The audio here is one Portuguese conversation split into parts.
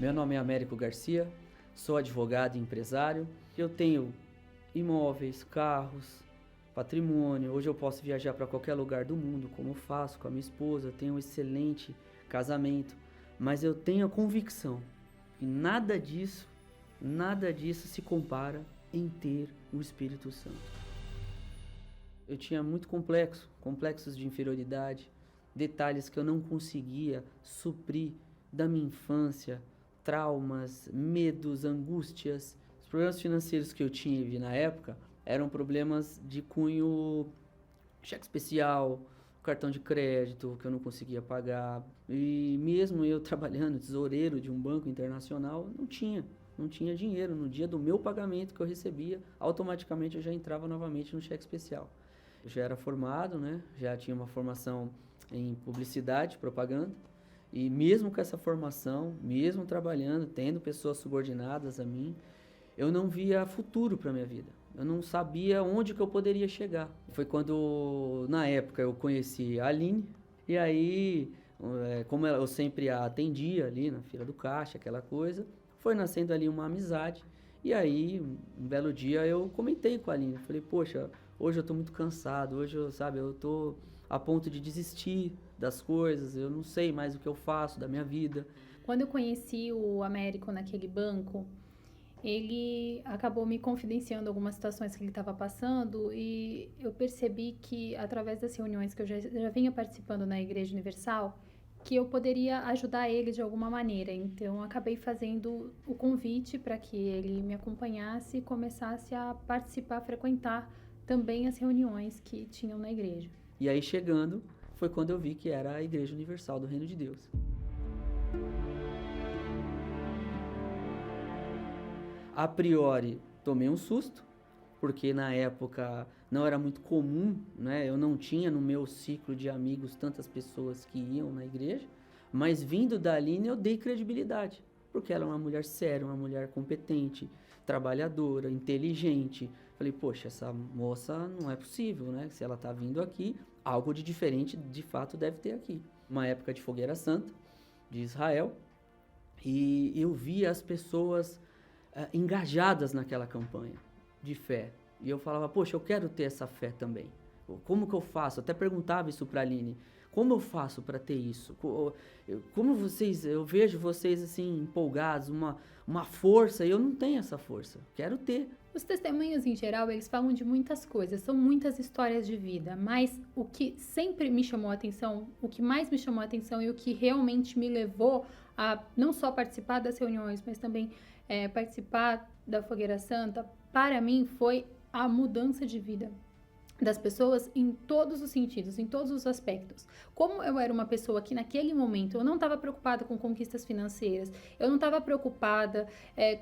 Meu nome é Américo Garcia, sou advogado e empresário. Eu tenho imóveis, carros, patrimônio. Hoje eu posso viajar para qualquer lugar do mundo, como faço com a minha esposa. Eu tenho um excelente casamento, mas eu tenho a convicção que nada disso se compara em ter o Espírito Santo. Eu tinha muito complexos de inferioridade, detalhes que eu não conseguia suprir da minha infância, traumas, medos, angústias. Os problemas financeiros que eu tive na época eram problemas de cunho cheque especial, cartão de crédito que eu não conseguia pagar. E mesmo eu trabalhando tesoureiro de um banco internacional, não tinha dinheiro. No dia do meu pagamento que eu recebia, automaticamente eu já entrava novamente no cheque especial. Eu já era formado, né? Já tinha uma formação em publicidade, propaganda. E mesmo com essa formação, mesmo trabalhando, tendo pessoas subordinadas a mim, eu não via futuro para minha vida. Eu não sabia onde que eu poderia chegar. Foi quando, na época, eu conheci a Aline. E aí, como eu sempre a atendia ali na fila do caixa, aquela coisa, foi nascendo ali uma amizade. E aí, um belo dia, eu comentei com a Aline. Falei, poxa, hoje eu tô muito cansado. Hoje, eu tô a ponto de desistir das coisas. Eu não sei mais o que eu faço da minha vida. Quando eu conheci o Américo naquele banco, ele acabou me confidenciando algumas situações que ele estava passando e eu percebi que, através das reuniões que eu já vinha participando na Igreja Universal, que eu poderia ajudar ele de alguma maneira. Então, acabei fazendo o convite para que ele me acompanhasse e começasse a participar, a frequentar também as reuniões que tinham na igreja. E aí, chegando, foi quando eu vi que era a Igreja Universal do Reino de Deus. A priori, tomei um susto, porque na época não era muito comum, né? Eu não tinha no meu ciclo de amigos tantas pessoas que iam na igreja, mas vindo da Aline eu dei credibilidade, porque ela é uma mulher séria, uma mulher competente, trabalhadora, inteligente. Falei, poxa, essa moça não é possível, né? Se ela tá vindo aqui, algo de diferente de fato deve ter aqui. Uma época de Fogueira Santa, de Israel, e eu via as pessoas engajadas naquela campanha de fé. E eu falava, poxa, eu quero ter essa fé também. Como que eu faço? Eu até perguntava isso para a Aline. Como eu faço para ter isso? Como vocês, eu vejo vocês assim empolgados, uma força, e eu não tenho essa força. Quero ter. Os testemunhos, em geral, eles falam de muitas coisas, são muitas histórias de vida, mas o que sempre me chamou a atenção, o que mais me chamou a atenção e o que realmente me levou a não só participar das reuniões, mas também participar da Fogueira Santa, para mim foi a mudança de vida das pessoas em todos os sentidos, em todos os aspectos. Como eu era uma pessoa que naquele momento eu não estava preocupada com conquistas financeiras, eu não estava preocupada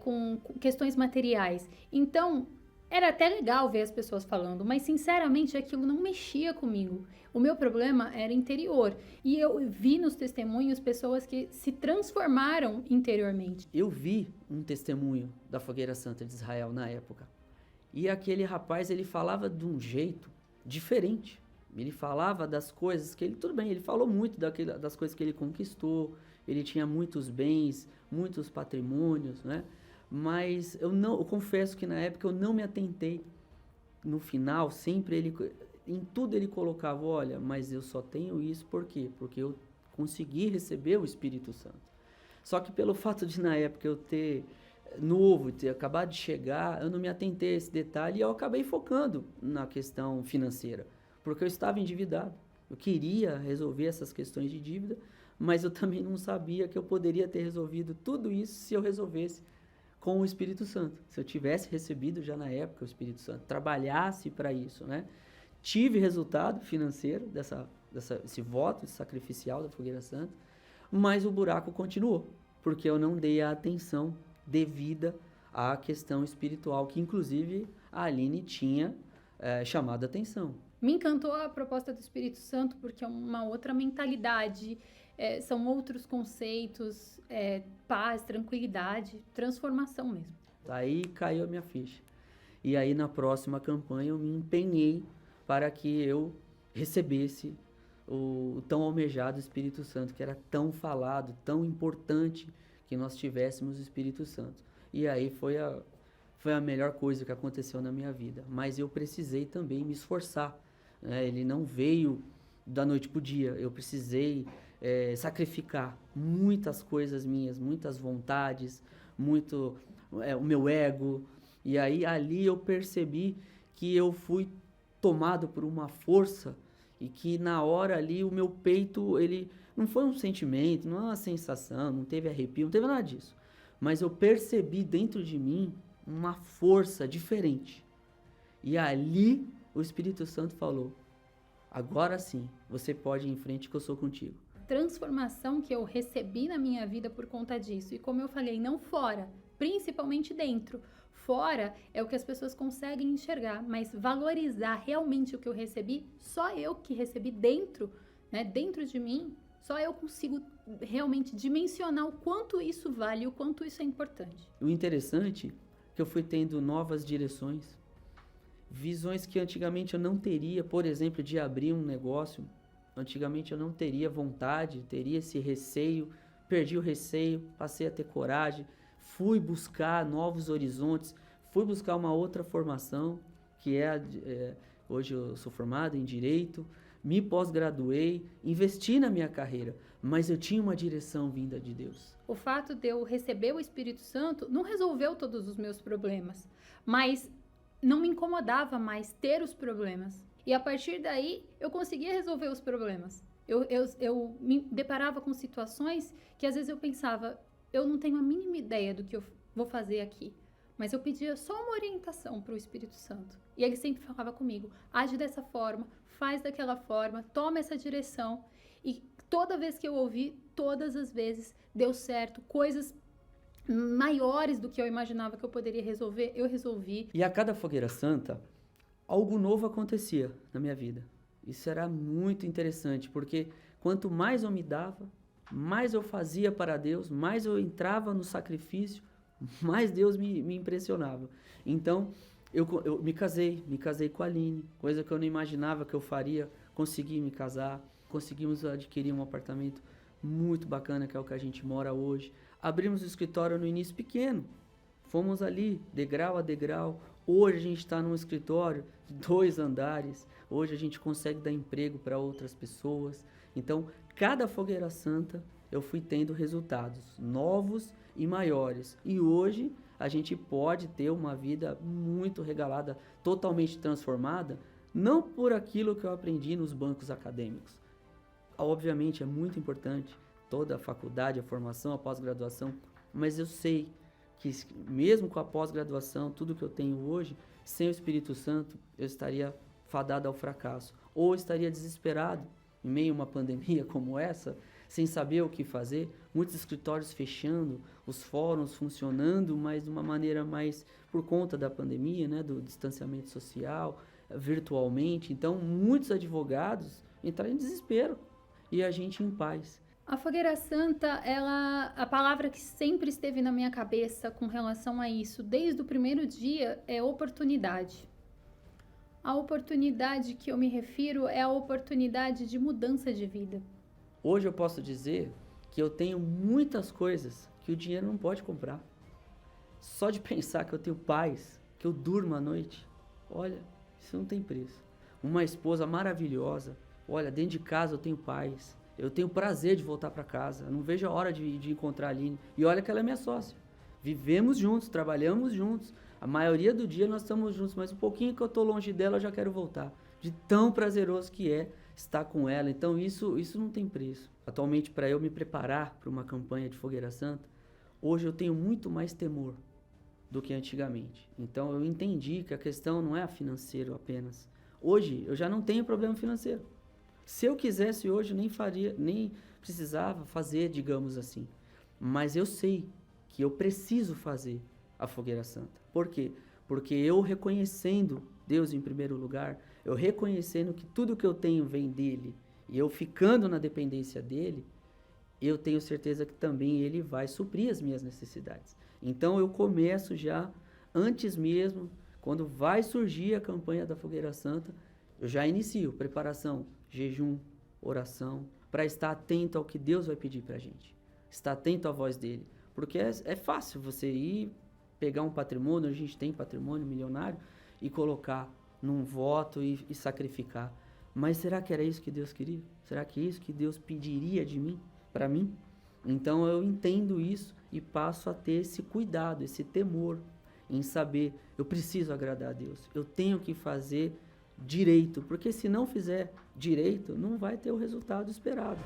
com questões materiais, então era até legal ver as pessoas falando, mas sinceramente aquilo não mexia comigo. O meu problema era interior. E eu vi nos testemunhos pessoas que se transformaram interiormente. Eu vi um testemunho da Fogueira Santa de Israel na época. E aquele rapaz, ele falava de um jeito diferente. Ele falava das coisas que ele... Tudo bem, ele falou muito das coisas que ele conquistou. Ele tinha muitos bens, muitos patrimônios, né? Mas eu confesso que na época eu não me atentei. No final, sempre em tudo ele colocava, olha, mas eu só tenho isso por quê? Porque eu consegui receber o Espírito Santo. Só que pelo fato de na época eu ter ter acabado de chegar, eu não me atentei a esse detalhe e eu acabei focando na questão financeira, porque eu estava endividado. Eu queria resolver essas questões de dívida, mas eu também não sabia que eu poderia ter resolvido tudo isso se eu resolvesse com o Espírito Santo. Se eu tivesse recebido já na época o Espírito Santo, trabalhasse para isso, né? Tive resultado financeiro desse voto sacrificial da Fogueira Santa, mas o buraco continuou, porque eu não dei a atenção devida à questão espiritual, que inclusive a Aline tinha chamado a atenção. Me encantou a proposta do Espírito Santo porque é uma outra mentalidade, são outros conceitos, paz, tranquilidade, transformação mesmo. Aí caiu a minha ficha. E aí na próxima campanha eu me empenhei para que eu recebesse o tão almejado Espírito Santo, que era tão falado, tão importante, que nós tivéssemos o Espírito Santo. E aí foi a melhor coisa que aconteceu na minha vida. Mas eu precisei também me esforçar, né? Ele não veio da noite para o dia. Eu precisei sacrificar muitas coisas minhas, muitas vontades, o meu ego. E aí ali eu percebi que eu fui tomado por uma força e que na hora ali o meu peito, ele não foi um sentimento, não é uma sensação, não teve arrepio, não teve nada disso. Mas eu percebi dentro de mim uma força diferente. E ali o Espírito Santo falou: agora sim, você pode ir em frente que eu sou contigo. Transformação que eu recebi na minha vida por conta disso. E como eu falei, não fora, principalmente dentro. Fora é o que as pessoas conseguem enxergar, mas valorizar realmente o que eu recebi, só eu que recebi dentro, né, dentro de mim, só eu consigo realmente dimensionar o quanto isso vale, o quanto isso é importante. O interessante é que eu fui tendo novas direções, visões que antigamente eu não teria, por exemplo, de abrir um negócio. Antigamente eu não teria vontade, teria esse receio, perdi o receio, passei a ter coragem, fui buscar novos horizontes, fui buscar uma outra formação, que hoje eu sou formado em Direito, me pós-graduei, investi na minha carreira, mas eu tinha uma direção vinda de Deus. O fato de eu receber o Espírito Santo não resolveu todos os meus problemas, mas não me incomodava mais ter os problemas. E a partir daí, eu conseguia resolver os problemas. Eu me deparava com situações que às vezes eu pensava, eu não tenho a mínima ideia do que eu vou fazer aqui. Mas eu pedia só uma orientação para o Espírito Santo. E ele sempre falava comigo, age dessa forma, faz daquela forma, toma essa direção. E toda vez que eu ouvi, todas as vezes deu certo. Coisas maiores do que eu imaginava que eu poderia resolver, eu resolvi. E a cada fogueira santa, algo novo acontecia na minha vida. Isso era muito interessante, porque quanto mais eu me dava, mais eu fazia para Deus, mais eu entrava no sacrifício, mais Deus me impressionava. Então, eu me casei com a Aline, coisa que eu não imaginava que eu faria, consegui me casar, conseguimos adquirir um apartamento muito bacana, que é o que a gente mora hoje. Abrimos o escritório no início pequeno, fomos ali, degrau a degrau. Hoje a gente está num escritório de 2 andares, hoje a gente consegue dar emprego para outras pessoas. Então, cada fogueira santa eu fui tendo resultados novos e maiores. E hoje a gente pode ter uma vida muito regalada, totalmente transformada, não por aquilo que eu aprendi nos bancos acadêmicos. Obviamente é muito importante toda a faculdade, a formação, a pós-graduação, mas eu sei que mesmo com a pós-graduação, tudo que eu tenho hoje, sem o Espírito Santo, eu estaria fadado ao fracasso. Ou estaria desesperado, em meio a uma pandemia como essa, sem saber o que fazer, muitos escritórios fechando, os fóruns funcionando, mas de uma maneira mais por conta da pandemia, né, do distanciamento social, virtualmente. Então, muitos advogados entraram em desespero e a gente em paz. A Fogueira Santa, a palavra que sempre esteve na minha cabeça com relação a isso, desde o primeiro dia, é oportunidade. A oportunidade que eu me refiro é a oportunidade de mudança de vida. Hoje eu posso dizer que eu tenho muitas coisas que o dinheiro não pode comprar. Só de pensar que eu tenho paz, que eu durmo à noite, olha, isso não tem preço. Uma esposa maravilhosa, olha, dentro de casa eu tenho paz. Eu tenho prazer de voltar para casa. Eu não vejo a hora de encontrar a Aline. E olha que ela é minha sócia. Vivemos juntos, trabalhamos juntos. A maioria do dia nós estamos juntos, mas um pouquinho que eu estou longe dela eu já quero voltar. De tão prazeroso que é estar com ela. Então isso não tem preço. Atualmente, para eu me preparar para uma campanha de Fogueira Santa, hoje eu tenho muito mais temor do que antigamente. Então eu entendi que a questão não é a financeira apenas. Hoje eu já não tenho problema financeiro. Se eu quisesse hoje, nem precisava fazer, digamos assim. Mas eu sei que eu preciso fazer a Fogueira Santa. Por quê? Porque eu reconhecendo Deus em primeiro lugar, eu reconhecendo que tudo que eu tenho vem dele, e eu ficando na dependência dele, eu tenho certeza que também ele vai suprir as minhas necessidades. Então eu começo já, antes mesmo, quando vai surgir a campanha da Fogueira Santa, eu já inicio preparação, jejum, oração, para estar atento ao que Deus vai pedir para a gente. Estar atento à voz dele. Porque é fácil você ir pegar um patrimônio, a gente tem patrimônio milionário, e colocar num voto e sacrificar. Mas será que era isso que Deus queria? Será que é isso que Deus pediria de mim, para mim? Então eu entendo isso e passo a ter esse cuidado, esse temor em saber, eu preciso agradar a Deus, eu tenho que fazer direito, porque se não fizer direito, não vai ter o resultado esperado.